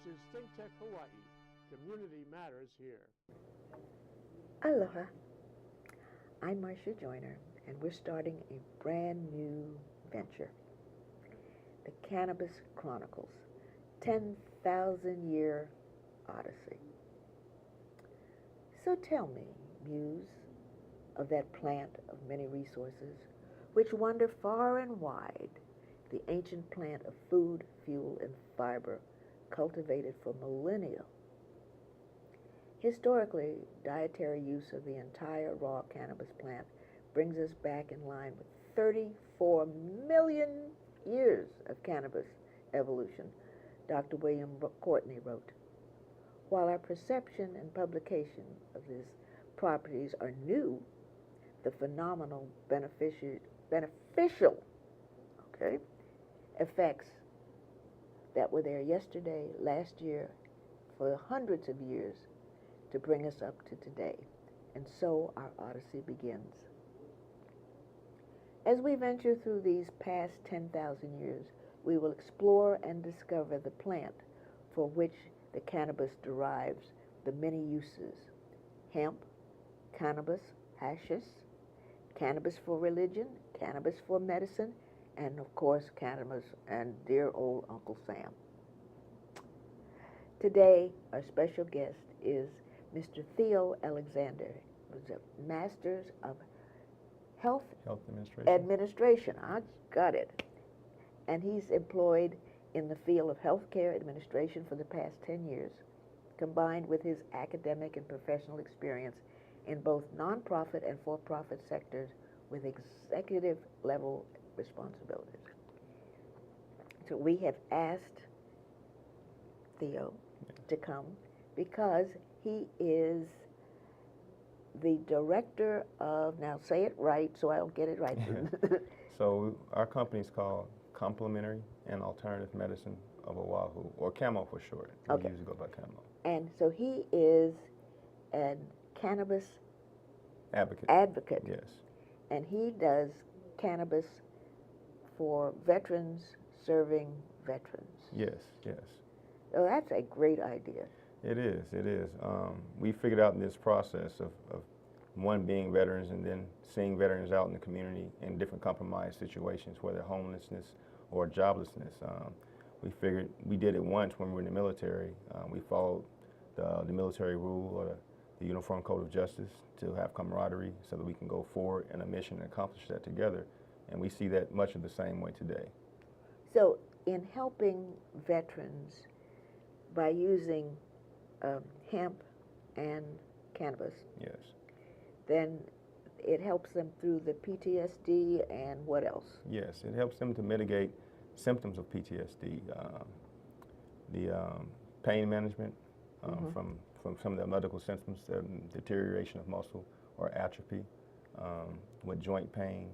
This is ThinkTech Hawaii. Community matters here. Aloha. I'm Marsha Joyner, and we're starting a brand new venture, the Cannabis Chronicles, 10,000-year odyssey. So tell me, muse of that plant of many resources, which wander far and wide, the ancient plant of food, fuel, and fiber, cultivated for millennia. Historically, dietary use of the entire raw cannabis plant brings us back in line with 34 million years of cannabis evolution, Dr. William Courtney wrote. While our perception and publication of these properties are new, the phenomenal beneficial effects that were there yesterday, last year, for hundreds of years to bring us up to today. And so our odyssey begins. As we venture through these past 10,000 years, we will explore and discover the plant for which the cannabis derives the many uses: hemp, cannabis, hashish, cannabis for religion, cannabis for medicine, and of course cannabis and dear old Uncle Sam. Today, our special guest is Mr. Theo Alexander, who's a Master's of Health Administration. I got it. And he's employed in the field of healthcare administration for the past 10 years, combined with his academic and professional experience in both nonprofit and for-profit sectors with executive level responsibilities. So we have asked Theo to come because he is the director of, now say it right so I don't get it right. So our company is called Complementary and Alternative Medicine of Oahu, or CAMO for short. We usually go by CAMO. And so he is a cannabis advocate. Yes. And he does cannabis for veterans serving veterans. Yes, yes. So that's a great idea. It is, it is. We figured out in this process of one, being veterans, and then seeing veterans out in the community in different compromised situations, whether homelessness or joblessness. We figured we did it once when we were in the military. We followed the military rule or the Uniform Code of Justice to have camaraderie so that we can go forward in a mission and accomplish that together. And we see that much of the same way today. So in helping veterans by using hemp and cannabis, yes, then it helps them through the PTSD and what else? Yes, it helps them to mitigate symptoms of PTSD, the pain management from some of the medical symptoms, deterioration of muscle or atrophy, with joint pain.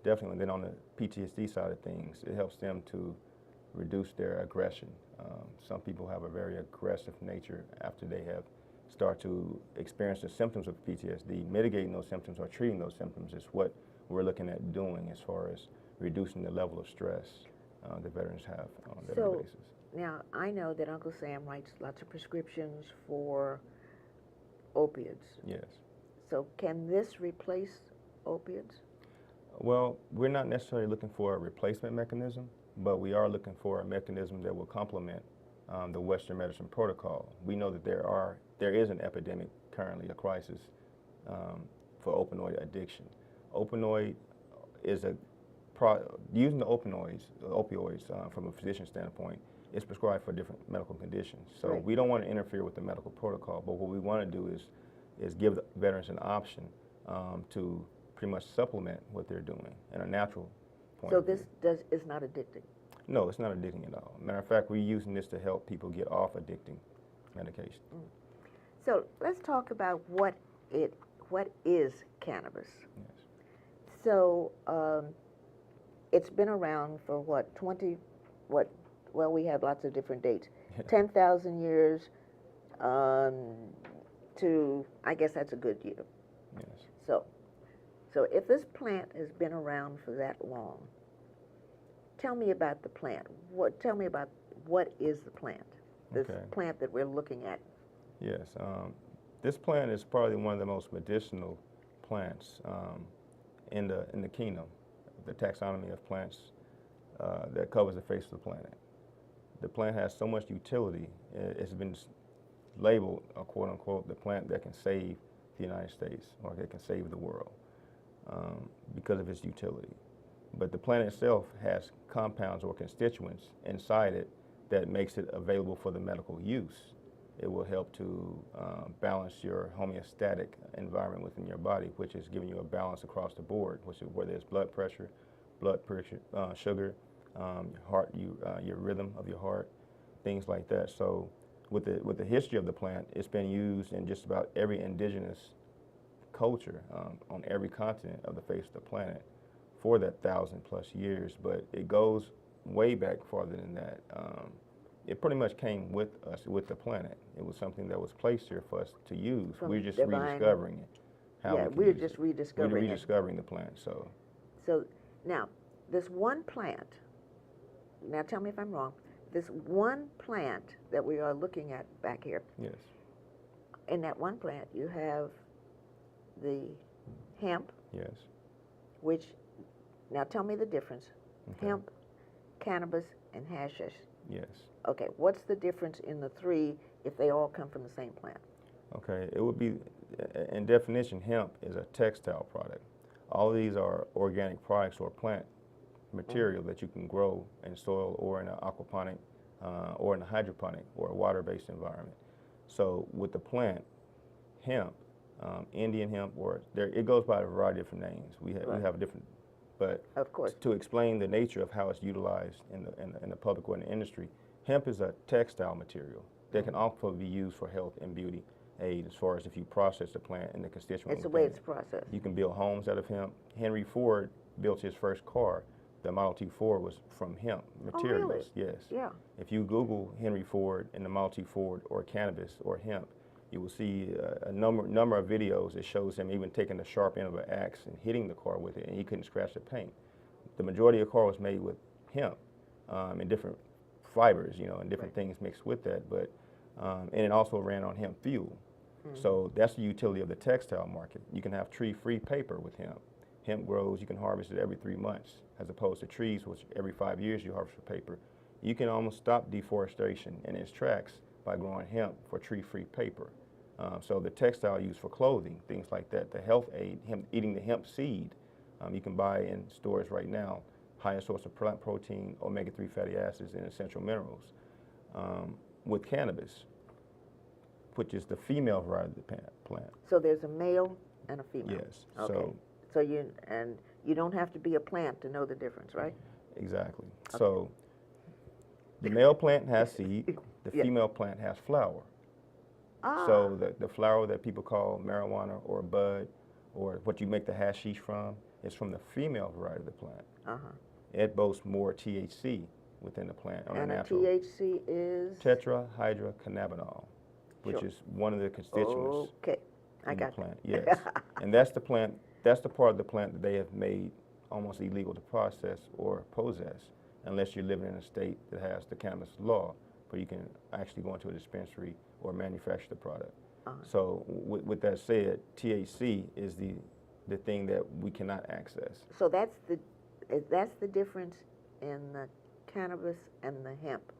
Definitely, and then on the PTSD side of things, it helps them to reduce their aggression. Some people have a very aggressive nature after they have start to experience the symptoms of PTSD. Mitigating those symptoms or treating those symptoms is what we're looking at doing as far as reducing the level of stress the veterans have on a daily basis. Now, I know that Uncle Sam writes lots of prescriptions for opiates. Yes. So can this replace opiates? Well, we're not necessarily looking for a replacement mechanism, but we are looking for a mechanism that will complement the Western medicine protocol. We know that there is an epidemic currently, a crisis for opioid addiction. Opioid is using the opioids from a physician standpoint is prescribed for different medical conditions. So right. We don't want to interfere with the medical protocol, but what we want to do is give the veterans an option to pretty much supplement what they're doing in a natural point. So this is not addicting? No, it's not addicting at all. Matter of fact, we're using this to help people get off addicting medication. So let's talk about what is cannabis. Yes. So it's been around for well, we have lots of different dates. 10,000 years to, I guess that's a good year. Yes. So if this plant has been around for that long, tell me about the plant. Tell me about what is the plant? This Okay. plant that we're looking at. Yes. This plant is probably one of the most medicinal plants in the kingdom, the taxonomy of plants that covers the face of the planet. The plant has so much utility. It's been labeled, quote unquote, the plant that can save the United States or that can save the world because of its utility. But the plant itself has compounds or constituents inside it that makes it available for the medical use. It will help to balance your homeostatic environment within your body, which is giving you a balance across the board, which is whether it's blood pressure, sugar, your heart, your rhythm of your heart, things like that. So with the history of the plant, it's been used in just about every indigenous culture on every continent of the face of the planet for that 1,000+ years. But it goes way back farther than that. It pretty much came with us, with the planet. It was something that was placed here for us to use. From We're just divine, rediscovering it. Yeah, we're just rediscovering it. We're rediscovering the plant. So now, this one plant, now tell me if I'm wrong, this one plant that we are looking at back here, yes, in that one plant you have the hemp, yes, which, now tell me the difference. okay. Hemp, cannabis, and hashish. Yes. Okay, what's the difference in the three if they all come from the same plant? Okay, it would be, in definition, hemp is a textile product. All of these are organic products or plant material that you can grow in soil or in an aquaponic or in a hydroponic or a water-based environment. So with the plant, hemp, Indian hemp, or it goes by a variety of different names. We have different, but of course, to explain the nature of how it's utilized in the public or in the industry, hemp is a textile material that can also be used for health and beauty aid as far as if you process the plant and the constituents. it's the way it's processed. You can build homes out of hemp. Henry Ford built his first car. The Model T Ford was from hemp materials. Oh, really? Yes. Yeah. If you Google Henry Ford and the Model T Ford or cannabis or hemp, you will see a number of videos that shows him even taking the sharp end of an axe and hitting the car with it, and he couldn't scratch the paint. The majority of the car was made with hemp and different fibers, and different things mixed with that. But and it also ran on hemp fuel. So that's the utility of the textile market. You can have tree-free paper with hemp. Hemp grows, you can harvest it every 3 months, as opposed to trees, which every 5 years you harvest for paper. You can almost stop deforestation in its tracks by growing hemp for tree-free paper. So the textile used for clothing, things like that, the health aid, eating the hemp seed, you can buy in stores right now, highest source of plant protein, omega-3 fatty acids, and essential minerals. With cannabis, which is the female variety of the plant. So there's a male and a female. Yes. Okay. So you don't have to be a plant to know the difference, right? Exactly. Okay. So the male plant has seed, the female plant has flower. Ah. So the flower that people call marijuana or bud, or what you make the hashish from, is from the female variety of the plant. It boasts more THC within the plant on and a natural. THC is? Tetrahydrocannabinol, which is one of the constituents. Okay, I in got the plant. Yes, and that's the plant. That's the part of the plant that they have made almost illegal to process or possess, unless you're living in a state that has the cannabis law, where you can actually go into a dispensary or manufacture the product. So with that said, THC is the thing that we cannot access. So that's the difference in the cannabis and the hemp,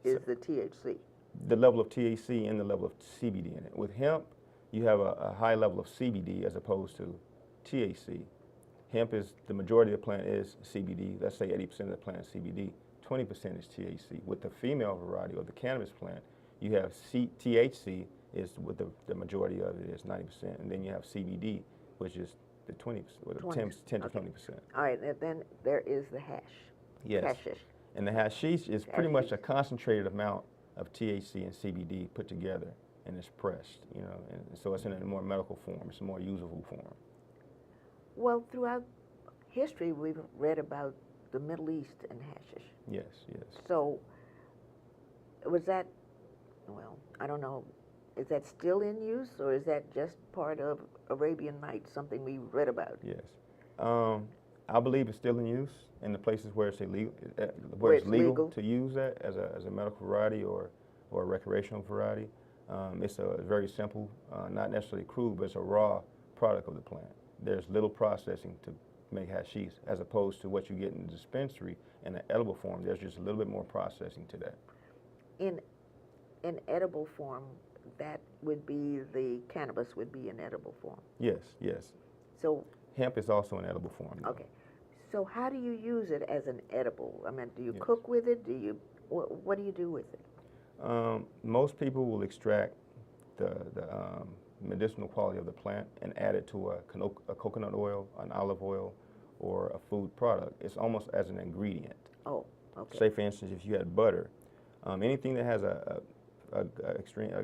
is the THC. The level of THC and the level of CBD in it. With hemp, you have a high level of CBD as opposed to THC. Hemp is, the majority of the plant is CBD. Let's say 80% of the plant is CBD, 20% is THC. With the female variety of the cannabis plant, you have THC is with the majority of it is 90%, and then you have CBD, which is the 20%, or the 10 to 20%. All right, and then there is the hash. Yes. Hashish. And the hashish is pretty much a concentrated amount of THC and CBD put together, and it's pressed, and so it's in a more medical form. It's a more usable form. Well, throughout history, we've read about the Middle East and hashish. Yes, yes. So, was that, well, I don't know, is that still in use, or is that just part of Arabian Nights, something we read about? Yes. I believe it's still in use in the places where it's illegal, Where it's legal to use that as a medical variety or a recreational variety. It's a very simple, not necessarily crude, but it's a raw product of the plant. There's little processing to make hashish, as opposed to what you get in the dispensary in an edible form. There's just a little bit more processing to that. in edible form. That would be the cannabis would be in edible form. Yes, yes. So hemp is also an edible form. Though. Okay. So how do you use it as an edible? I mean, do you Yes. cook with it? Do you what do you do with it? Most people will extract the medicinal quality of the plant and add it to a coconut oil, an olive oil, or a food product. It's almost as an ingredient. Oh, okay. Say, for instance, if you had butter, anything that has a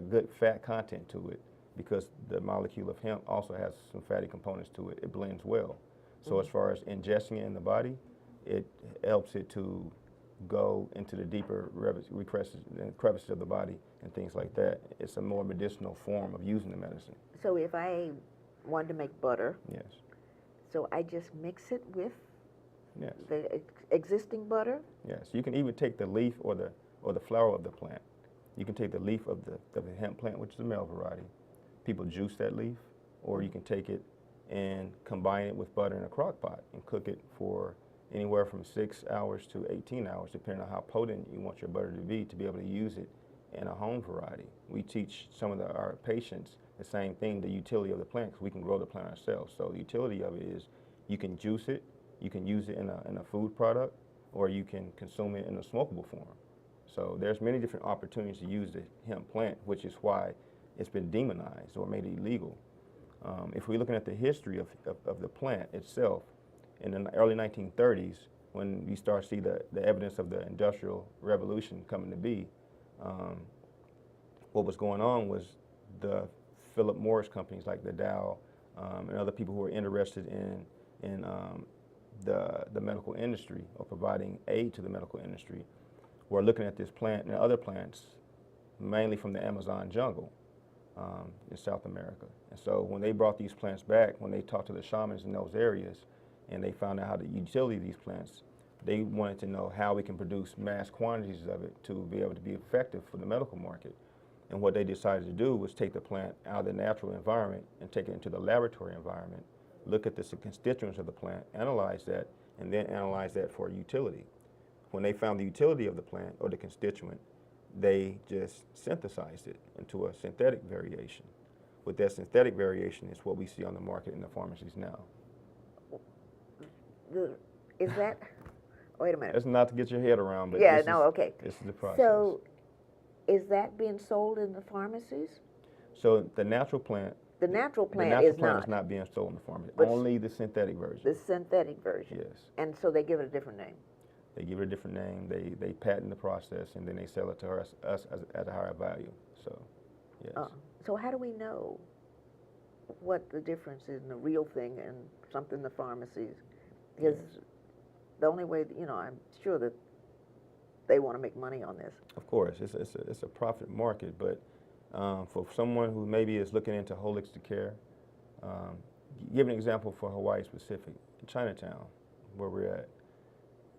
good fat content to it, because the molecule of hemp also has some fatty components to it, it blends well. So as far as ingesting it in the body, it helps it to go into the deeper crevices of the body and things like that. It's a more medicinal form of using the medicine. So if I wanted to make butter, Yes. so I just mix it with Yes. the existing butter? Yes. You can even take the leaf or the flower of the plant. You can take the leaf of the hemp plant, which is a male variety. People juice that leaf, or you can take it and combine it with butter in a crock pot and cook it for anywhere from 6 hours to 18 hours, depending on how potent you want your butter to be able to use it in a home variety. We teach some of our patients the same thing, the utility of the plant, because we can grow the plant ourselves. So the utility of it is you can juice it, you can use it in a food product, or you can consume it in a smokable form. So there's many different opportunities to use the hemp plant, which is why it's been demonized or made illegal. If we're looking at the history of the plant itself, in the early 1930s, when we start to see the evidence of the Industrial Revolution coming to be, what was going on was the Philip Morris companies like the Dow and other people who were interested in the medical industry or providing aid to the medical industry were looking at this plant and other plants, mainly from the Amazon jungle in South America. And so when they brought these plants back, when they talked to the shamans in those areas, and they found out how the utility of these plants, they wanted to know how we can produce mass quantities of it to be able to be effective for the medical market. And what they decided to do was take the plant out of the natural environment and take it into the laboratory environment, look at the constituents of the plant, analyze that, and then analyze that for utility. When they found the utility of the plant or the constituent, they just synthesized it into a synthetic variation. With that synthetic variation is what we see on the market in the pharmacies now. Is that, wait a minute. That's not to get your head around, but yeah, no, okay. This is the process. So is that being sold in the pharmacies? So the natural plant, The natural plant is not. not being sold in the pharmacy, But only the synthetic version. The synthetic version. Yes. And so they give it a different name. They give it a different name, they patent the process, and then they sell it to us at a higher value. So, yes. So how do we know what the difference is in the real thing and something in the pharmacies? Because the only way, I'm sure that they want to make money on this. Of course, it's a profit market, but for someone who maybe is looking into holistic care, give an example for Hawaii specific. In Chinatown, where we're at,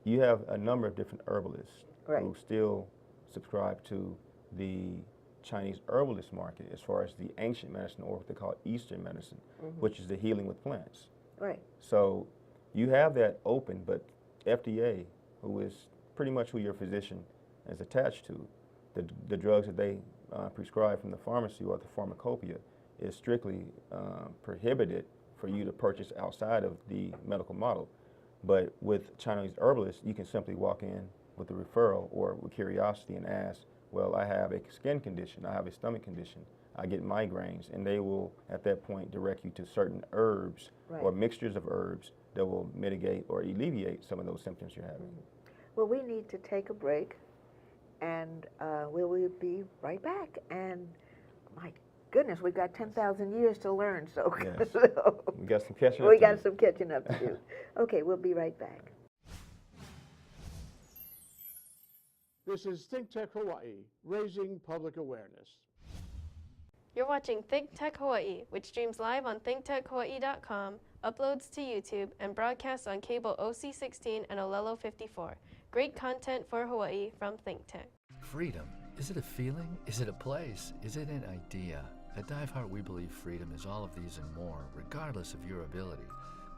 you have a number of different herbalists who still subscribe to the Chinese herbalist market as far as the ancient medicine, or what they call Eastern medicine, which is the healing with plants. Right. So you have that open, but FDA, who is pretty much who your physician is attached to, the drugs that they prescribe from the pharmacy or the pharmacopoeia is strictly prohibited for you to purchase outside of the medical model. But with Chinese herbalists, you can simply walk in with a referral or with curiosity and ask, well, I have a skin condition, I have a stomach condition, I get migraines, and they will at that point direct you to certain herbs or mixtures of herbs that will mitigate or alleviate some of those symptoms you're having. Well, we need to take a break, and we'll be right back. And my goodness, we've got 10,000 years to learn, so, Yes. so We got some catching up we to got do. some catching up to do. Okay, we'll be right back. This is ThinkTech Hawaii, raising public awareness. You're watching ThinkTech Hawaii, which streams live on thinktechhawaii.com, uploads to YouTube, and broadcasts on cable OC16 and Olelo 54. Great content for Hawaii from ThinkTech. Freedom. Is it a feeling? Is it a place? Is it an idea? At DiveHeart, we believe freedom is all of these and more, regardless of your ability.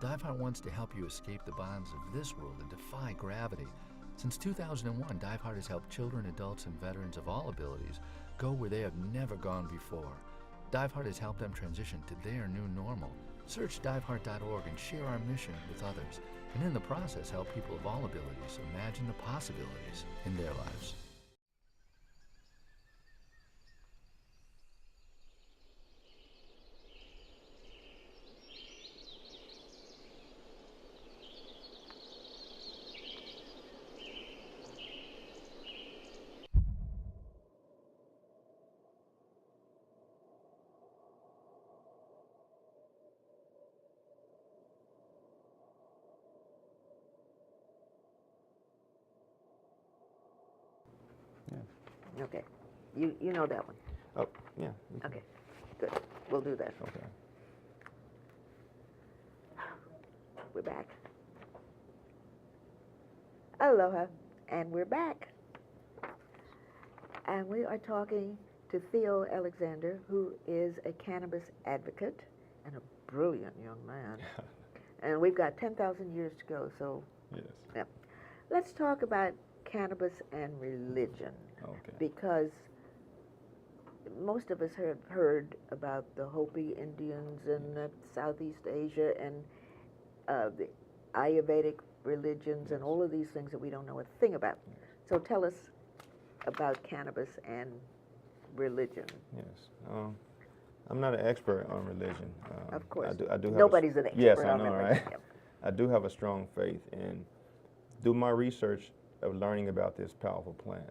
DiveHeart wants to help you escape the bonds of this world and defy gravity. Since 2001, DiveHeart has helped children, adults, and veterans of all abilities go where they have never gone before. DiveHeart has helped them transition to their new normal. Search diveheart.org and share our mission with others, and in the process help people of all abilities imagine the possibilities in their lives. Okay. You know that one. Oh, yeah. Okay. Good. We'll do that. Okay. We're back. Aloha. And we're back. And we are talking to Theo Alexander, who is a cannabis advocate and a brilliant young man. And we've got 10,000 years to go, so Yes. yeah. Let's talk about cannabis and religion. Okay. Because most of us have heard about the Hopi Indians in Southeast Asia and the Ayurvedic religions and all of these things that we don't know a thing about. So tell us about cannabis and religion. Yes. I'm not an expert on religion. Of course. I do have Nobody's an expert yes, I on know, religion. right? Yep. I do have a strong faith in do my research of learning about this powerful plant.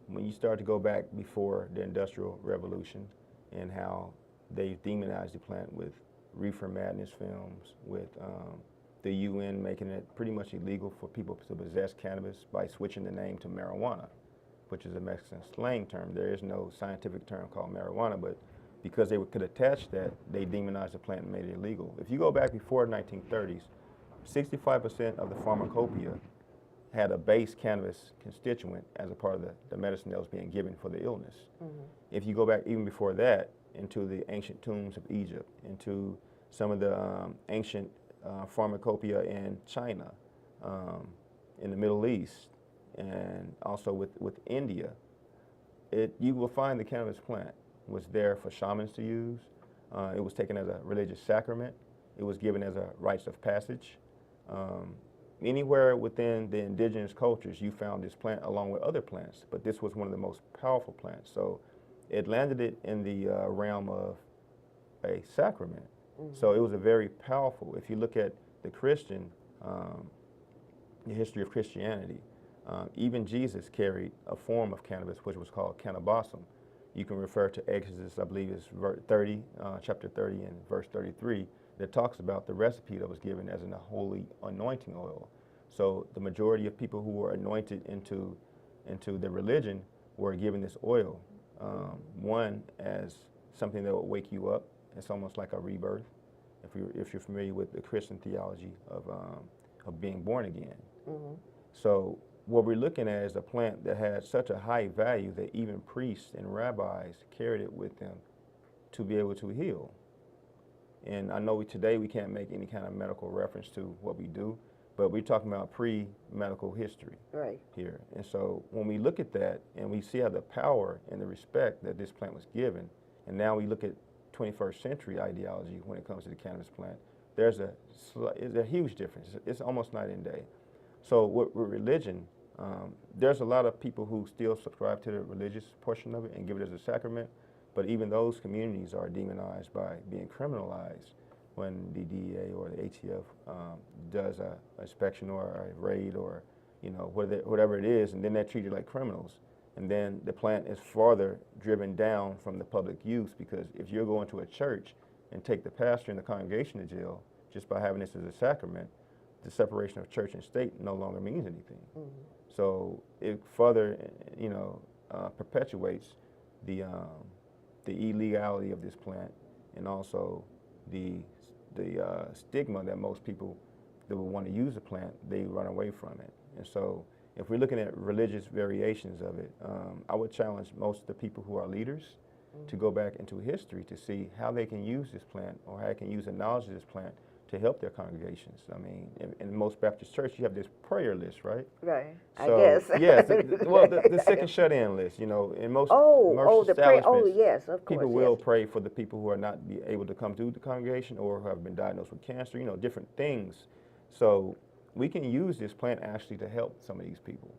When you start to go back before the Industrial Revolution and how they demonized the plant with reefer madness films, with the UN making it pretty much illegal for people to possess cannabis by switching the name to marijuana, which is a Mexican slang term. There is no scientific term called marijuana, but because they could attach that, they demonized the plant and made it illegal. If you go back before the 1930s, 65% of the pharmacopoeia had a base cannabis constituent as a part of the medicine that was being given for the illness. Mm-hmm. If you go back even before that, into the ancient tombs of Egypt, into some of the ancient pharmacopoeia in China, in the Middle East, and also with India, you will find the cannabis plant was there for shamans to use. It was taken as a religious sacrament. It was given as a rites of passage. Anywhere within the indigenous cultures, you found this plant along with other plants, but this was one of the most powerful plants. So it landed it in the realm of a sacrament. Mm-hmm. So it was a very powerful, if you look at the Christian, the history of Christianity, even Jesus carried a form of cannabis, which was called cannabisum. You can refer to Exodus, I believe it's chapter 30 and verse 33, that talks about the recipe that was given as a holy anointing oil. So the majority of people who were anointed into the religion were given this oil. One, as something that would wake you up. It's almost like a rebirth, if you're familiar with the Christian theology of being born again. Mm-hmm. So what we're looking at is a plant that had such a high value that even priests and rabbis carried it with them to be able to heal. And I know today we can't make any kind of medical reference to what we do, but we're talking about pre-medical history here. And so when we look at that and we see how the power and the respect that this plant was given, and now we look at 21st century ideology when it comes to the cannabis plant, there's a huge difference. It's almost night and day. So with religion, there's a lot of people who still subscribe to the religious portion of it and give it as a sacrament, but even those communities are demonized by being criminalized when the DEA or the ATF does a inspection or a raid or whatever it is, and then they're treated like criminals. And then the plant is farther driven down from the public use, because if you're going to a church and take the pastor and the congregation to jail just by having this as a sacrament, the separation of church and state no longer means anything. Mm-hmm. So it further, perpetuates the the illegality of this plant, and also the stigma that most people that would want to use the plant, they run away from it. And so if we're looking at religious variations of it, I would challenge most of the people who are leaders to go back into history to see how they can use this plant, or how they can use the knowledge of this plant to help their congregations. I mean, in most Baptist church, you have this prayer list, right? Right. So, I guess. Yes. The second shut-in list. You know, in most the prayer. Oh, establishments, yes, of course. people will pray for the people who are not be able to come through the congregation, or who have been diagnosed with cancer. You know, different things. So we can use this plant actually to help some of these people,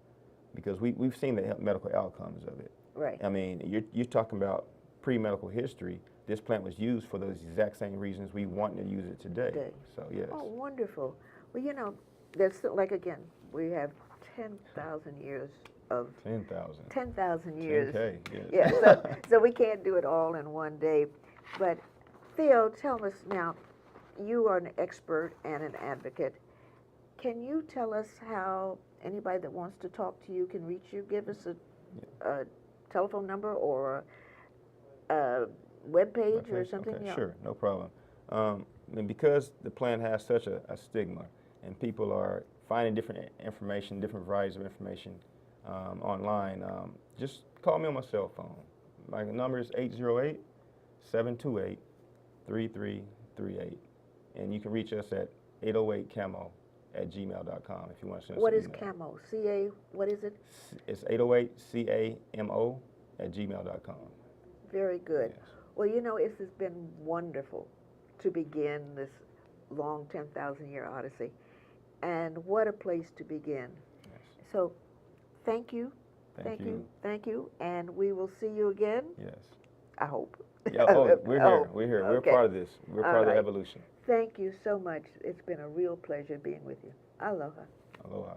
because we've seen the medical outcomes of it. Right. I mean, you're talking about pre-medical history. This plant was used for those exact same reasons we want to use it today. So, yes. Oh, wonderful. Well, you know, there's like, again, we have 10,000 years of... 10,000. 10,000 years. 10K, yes. Yeah, so we can't do it all in one day. But, Theo, tell us now, you are an expert and an advocate. Can you tell us how anybody that wants to talk to you can reach you? Give us a telephone number or a web page or something? Okay, sure, no problem. And because the plant has such a stigma, and people are finding different information, different varieties of information online, just call me on my cell phone. My number is 808-728-3338. And you can reach us at 808camo@gmail.com if you want to send us What an is email. camo? C-A, what is it? It's 808camo@gmail.com. Very good. Yes. Well, you know, it has been wonderful to begin this long 10,000-year odyssey. And what a place to begin. Yes. So, thank you. Thank you. Thank you. And we will see you again, Yes. I hope. Yeah, we're here. We're here. We're Okay. part of this. We're part of the right. evolution. Thank you so much. It's been a real pleasure being with you. Aloha. Aloha.